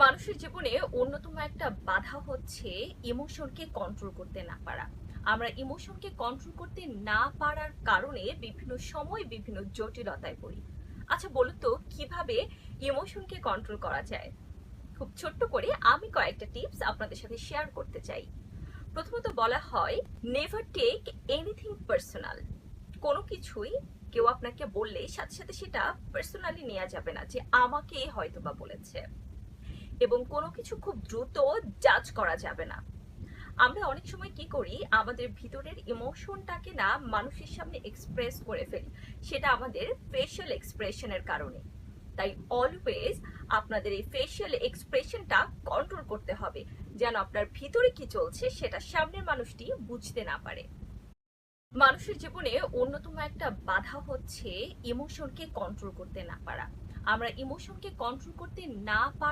মানুষের জীবনে অন্যতম একটা বাধা হচ্ছে ইমোশনকে কন্ট্রোল করতে না পারা। আমরা ইমোশনকে কন্ট্রোল করতে না পারার কারণে বিভিন্ন সময় বিভিন্ন জটিলতায় পড়ি। আচ্ছা বলুন তো কিভাবে ইমোশনকে কন্ট্রোল করা যায়? খুব ছোট্ট করে আমি কয়েকটা টিপস আপনাদের সাথে শেয়ার করতে চাই। প্রথমত বলা হয়, নেভার টেক এনিথিং পার্সোনাল। কোনো কিছুই কেউ আপনাকে বললে সাথে সাথে সেটা পার্সোনালি নেওয়া যাবে না যে আমাকে হয়তো বা বলেছে, এবং কোনো কিছু খুব দ্রুত জাজ করা যাবে না। আমরা অনেক সময় কি করি, আমাদের ভিতরের ইমোশনটাকে না মানুষের সামনে এক্সপ্রেস করে ফেলি, সেটা আমাদের ফেশিয়াল এক্সপ্রেশনের কারণে। তাই অলওয়েজ আপনাদের এই ফেশিয়াল এক্সপ্রেশনটা কন্ট্রোল করতে হবে, যেন আপনার ভিতরে কি চলছে সেটা সামনের মানুষটি বুঝতে না পারে। মানুষের জীবনে অন্যতম একটা বাধা হচ্ছে ইমোশনকে কন্ট্রোল করতে না পারা। আমরা ইমোশনকে কন্ট্রোল করতে না পারা